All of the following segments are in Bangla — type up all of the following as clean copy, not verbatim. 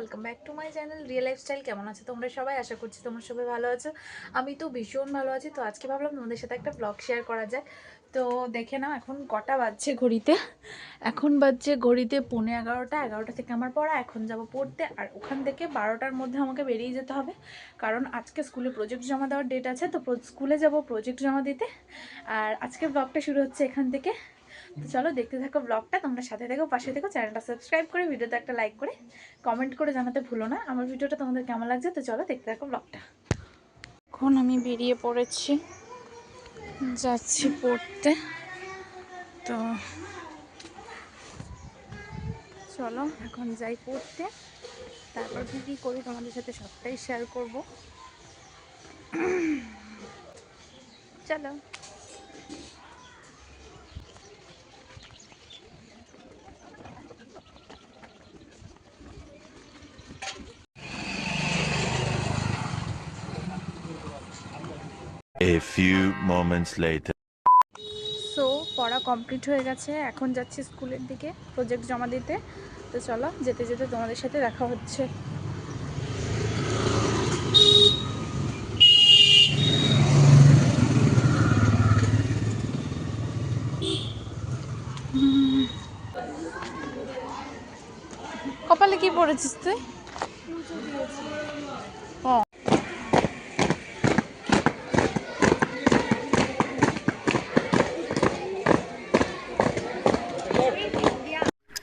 Welcome back to my channel real lifestyle. কেমন আছে তোমরা সবাই? আশা করছি তোমরা সবাই ভালো আছো। আমি তো ভীষণ ভালো আছি। তো আজকে ভাবলাম তোমাদের সাথে একটা ব্লগ শেয়ার করা যায়। তো দেখে নাও এখন কটা বাজছে ঘড়িতে। এখন বাজছে ঘড়িতে 11:30। 11টা থেকে আমার পড়া, এখন যাব পড়তে। আর ওখান থেকে 12টার মধ্যে আমাকে বেরিয়ে যেতে হবে, কারণ আজকে স্কুলে প্রজেক্ট জমা দেওয়ার ডেট আছে। তো স্কুলে যাব প্রজেক্ট জমা দিতে। আর আজকে ব্লগটা শুরু হচ্ছে এখান থেকে। তো চলো দেখতে থাকো ব্লগটা, তোমরা সাথে থেকো, পাশে থেকো। চ্যানেলটা সাবস্ক্রাইব করে ভিডিওতে একটা লাইক করে কমেন্ট করে জানাতে ভুলো না আমার ভিডিওটা তোমাদের কেমন লাগছে। তো চলো দেখতে থাকো ব্লগটা। এখন আমি বেরিয়ে পড়েছি, যাচ্ছি পড়তে। তো চলো এখন যাই পড়তে, তারপর কী করি তোমাদের সাথে সবটাই শেয়ার করব। চলো। A few moments later. So পড়া কমপ্লিট হয়ে গেছে, এখন যাচ্ছি স্কুলের দিকে প্রজেক্ট জমা দিতে। তো চলো যেতে যেতে তোমাদের সাথে দেখা হচ্ছে। কপালে কি পড়েছিস তুই? ও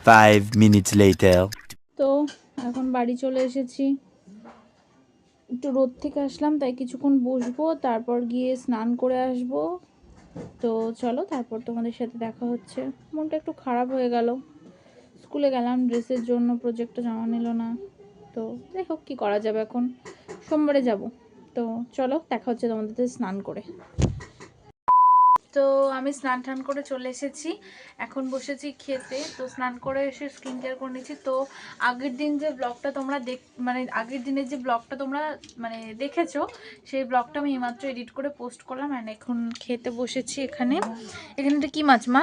5 minutes later. তো এখন বাড়ি চলে এসেছি, একটু রোদ থেকে আসলাম, তাই কিছুক্ষণ বসবো, তারপর গিয়ে স্নান করে আসব। তো চলো তারপর তোমাদের সাথে দেখা হচ্ছে। মনটা একটু খারাপ হয়ে গেল, স্কুলে গেলাম ড্রেসের জন্য, প্রজেক্টটা জমা নিল না। তো যাই হোক, কী করা যাবে, এখন সোমবারে যাব। তো চলো দেখা হচ্ছে তোমাদের সাথে স্নান করে। তো আমি স্নান টান করে চলে এসেছি, এখন বসেছি খেতে। তো স্নান করে এসে স্কিন কেয়ার করে নিয়েছি। তো আগের দিন যে ব্লগটা তোমরা আগের দিনের যে ব্লগটা তোমরা দেখেছো, সেই ব্লগটা আমি এইমাত্র এডিট করে পোস্ট করলাম। অ্যান্ড এখন খেতে বসেছি। এখানে এটা কি মাছ মা?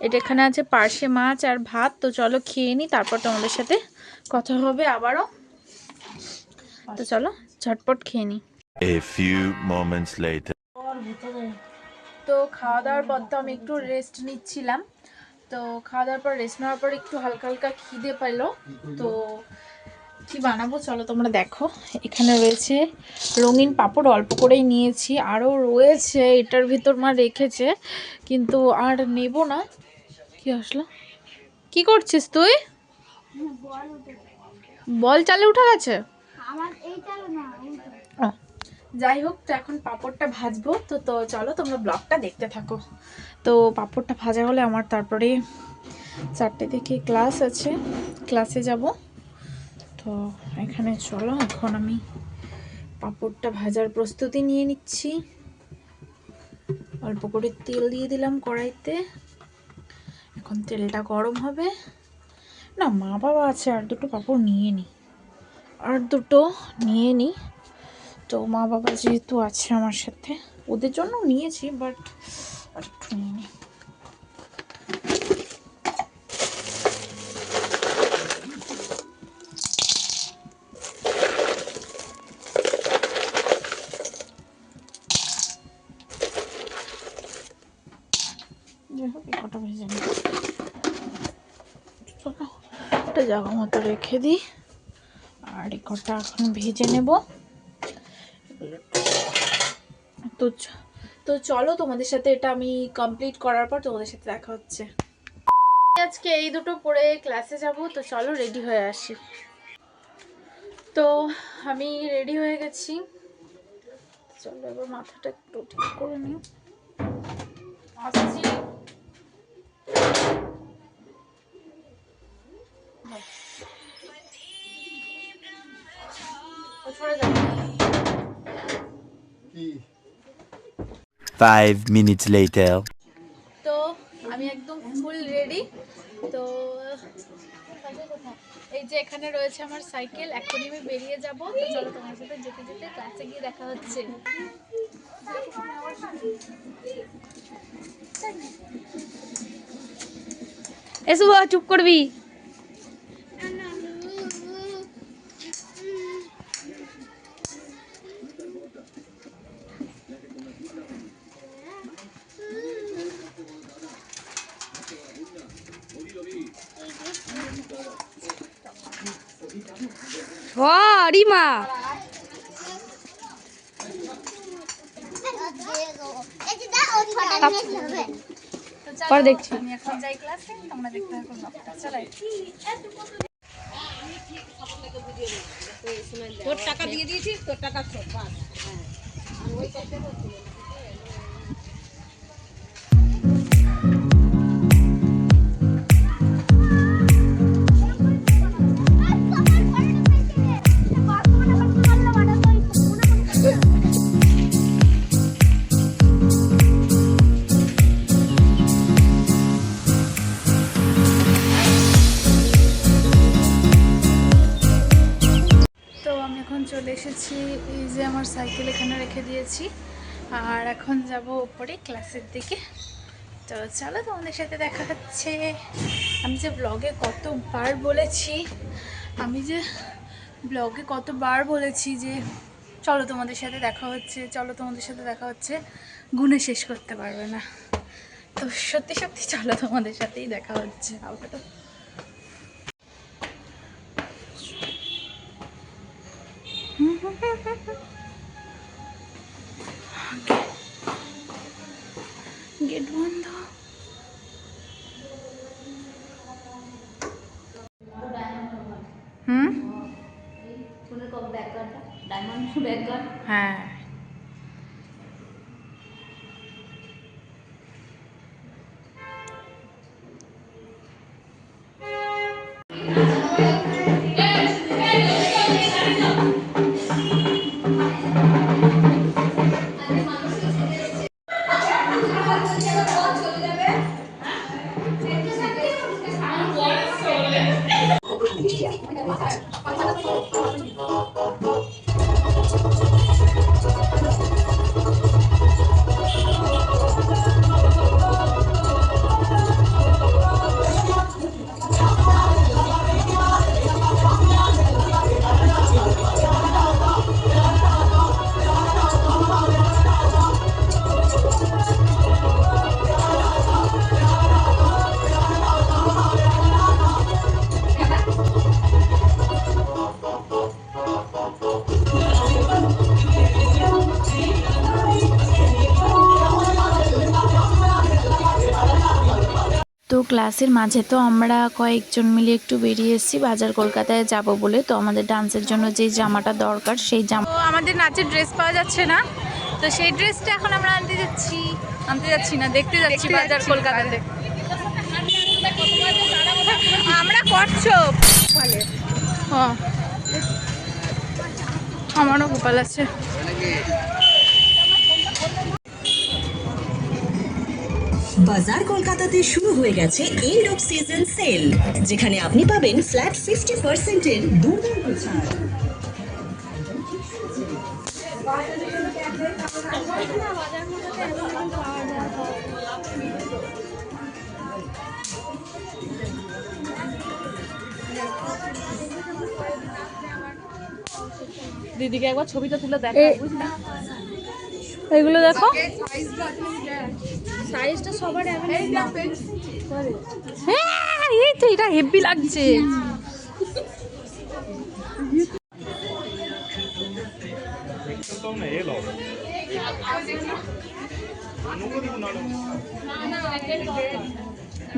এটা এখানে আছে পার্শে মাছ আর ভাত। তো চলো খেয়ে নিই, তারপর তোমাদের সাথে কথা হবে আবারও। তো চলো ঝটপট খেয়ে নিই। A few moments later. তো খাওয়া দাওয়ার পর তো আমি একটু রেস্ট নিচ্ছিলাম। তো খাওয়া দাওয়ার পর রেস্ট নেওয়ার পর একটু হালকা হালকা খিদে পেলো। তো কি বানাবো চলো তোমরা দেখো। এখানে রয়েছে রঙিন পাঁপড়, অল্প করেই নিয়েছি, আরও রয়েছে এটার ভিতর মা রেখেছে, কিন্তু আর নেব না। কি আসলো? কি করছিস তুই? বল চালে উঠে গেছে। যাই হোক, তো এখন পাঁপড়টা ভাজবো। তো চলো তোমরা ব্লগটা দেখতে থাকো। তো পাঁপড়টা ভাজা হলে আমার তারপরে 4টে থেকে ক্লাস আছে, ক্লাসে যাব। তো এখানে চলো এখন আমি পাঁপড়টা ভাজার প্রস্তুতি নিয়ে নিচ্ছি। অল্প করে তেল দিয়ে দিলাম কড়াইতে, এখন তেলটা গরম হবে। না মা বাবা আছে, আর দুটো পাঁপড় নিয়ে নিই। তো মা বাবা যেহেতু আছে আমার সাথে, ওদের জন্য নিয়েছি, বাট আর একটু নিয়ে নিই। যাই হোক কটা ভেজে নিই, চলো একটা জায়গা মতো রেখে দিই। আর এই কটা এখন ভেজে নেব। তো তো চলো তোমাদের সাথে এটা আমি কমপ্লিট করার পর তোমাদের সাথে দেখা হচ্ছে। আজকে এই দুটো পরে ক্লাসে যাব। তো চলো রেডি হয়ে আসি। তো আমি রেডি হয়ে গেছি, চলো এবার মাথাটা একটু ঠিক করে নিই। আসছি। 5 minutes later. তো আমি একদম ফুল রেডি। তো এই যে এখানে রয়েছে আমার সাইকেল, এখনই আমি বেরিয়ে যাব। তো চলো তোমার সাথে যেতে যেতে ক্লাসে গিয়ে দেখা হচ্ছে। এসো চুপ করবি। ও রিমা পরে দেখছি। আমি এখন যাই ক্লাসে, তোমরা দেখতে থাকো ব্লগটা। চলো। তোর টাকা দিয়ে দিয়েছি, তোর টাকা ছোট। তো আমি এখন চলে এসেছি, এই যে আমার সাইকেল এখানে রেখে দিয়েছি, আর এখন যাব উপরে ক্লাসের দিকে। তো চলো তোমাদের সাথে দেখা হচ্ছে। আমি যে ব্লগে কতবার বলেছি যে চলো তোমাদের সাথে দেখা হচ্ছে, গুণে শেষ করতে পারবে না। তো সত্যি সত্যি চলো তোমাদের সাথেই দেখা হচ্ছে আপাতত। গেট বন্ধ। হ্যাঁ, তো ক্লাসের মাঝে তো আমরা কয়েকজন মিলে একটু বেরিয়ে এসেছি বাজার কলকাতায় যাব বলে। তো আমাদের ডান্সের জন্য যে জামাটা দরকার সেই জামা, তো আমাদের নাচের ড্রেস পাওয়া যাচ্ছে না, তো সেই ড্রেসটা এখন আমরা দেখতে যাচ্ছি বাজার কলকাতাতে। আমরা করছো আমারও গোপাল আছে। বাজার কলকাতাতে শুরু হয়ে গেছে এন্ড অফ সিজন সেল, যেখানে আপনি পাবেন ফ্ল্যাট 50% এর দুর্দান্ত ছাড়। দিদিকে একবার ছবিটা তুলে দেখা, বুঝলি? এগুলো দেখো, সাইজটা সবার হ্যাঁ এই তো এটা হেভি লাগছে।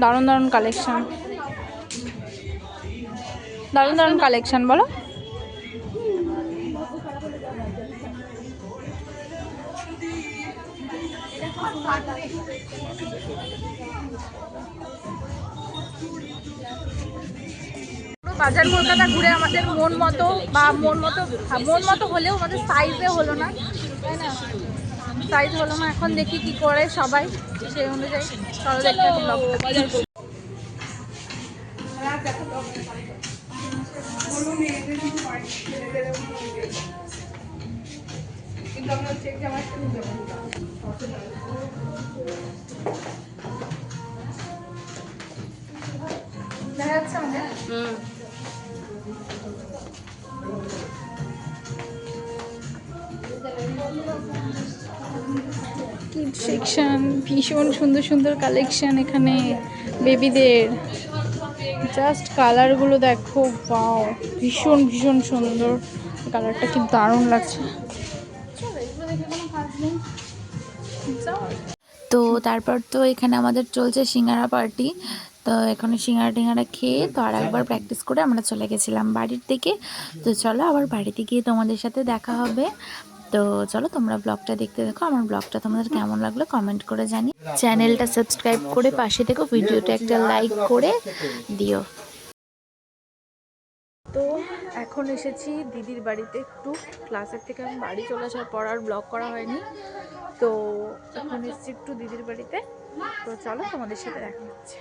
দারুণ দারুণ কালেকশন, বলো। বাজার কলকাতা ঘুরে আমাদের মন মতো হলেও আমাদের সাইজে হলো না, তাই না? সাইজ হলো না। এখন দেখি কি করে সবাই, সেই অনুযায়ী চলো দেখতে ব্লগটা। দেখা যাচ্ছে আমাদের কিড সেকশন, ভীষণ সুন্দর সুন্দর কালেকশন এখানে বেবিদের। জাস্ট কালারগুলো দেখো, বাও, ভীষণ ভীষণ সুন্দর কালারটা, কি দারুণ লাগছে। তো তারপর তো এখানে আমাদের চলছে সিঙ্গারা পার্টি। তো এখন সিঙ্গারা টিঙ্গারা খেয়ে তো আর একবার প্র্যাকটিস করে আমরা চলে গেছিলাম বাড়ির দিকে। তো চলো আবার বাড়িতে গিয়ে তোমাদের সাথে দেখা হবে। তো চলো তোমরা ব্লগটা দেখতে দেখো, আমার ব্লগটা তোমাদের কেমন লাগলো কমেন্ট করে জানি, চ্যানেলটা সাবস্ক্রাইব করে পাশে থেকো, ভিডিওটা একটা লাইক করে দিও। তো এখন এসেছি দিদির বাড়িতে, একটু ক্লাসের থেকে আমি বাড়ি চলে আসার পর আর ব্লগ করা হয়নি। তো এখন এসেছি একটু দিদির বাড়িতে। তো চলো তোমাদের সাথে দেখা হচ্ছে।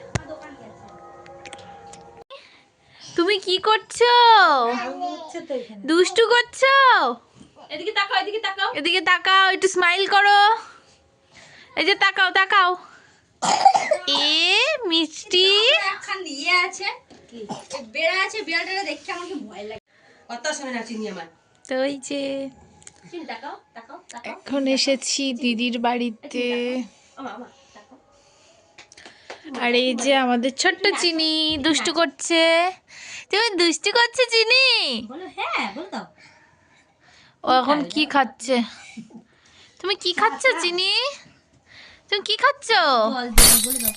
তুমি কি করছো? দুষ্টু করছো? এদিকে তাকাও, এদিকে তাকাও। এদিকে তাকাও, একটু স্মাইল করো। এই যে তাকাও তাকাও। এ মিষ্টি একখান ইয়ে আছে, বেড়া আছে, বেড়াটা দেখে আমার কি ভয় লাগে। কথা শুনে না চিনি আমার। তো এই যে চিনি তাকাও, তাকাও, তাকাও। এখন এসেছি দিদির বাড়িতে। আমা তাকাও। আর এই যে আমাদের ছোট্ট চিনি দুষ্টু করছে। তুমি দুষ্টু করছে চিনি? বলো হ্যাঁ, বল দাও। ও এখন কি খাচ্ছে? তুমি কি খাচ্ছ চিনি? তুমি কি খাচ্ছ? বল দাও, বল দাও।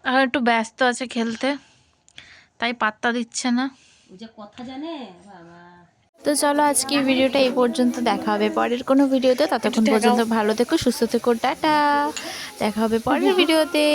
এখন একটু ব্যস্ত আছে খেলতে, তাই পাত্তা দিচ্ছে না। ও যে কথা জানে বাবা। তো চলো আজকে ভিডিওটা এই পর্যন্ত, দেখা হবে পরের কোনো ভিডিওতে। ততক্ষণ পর্যন্ত ভালো থেকো, সুস্থ থেকো, টাটা। দেখা হবে পরের ভিডিওতে।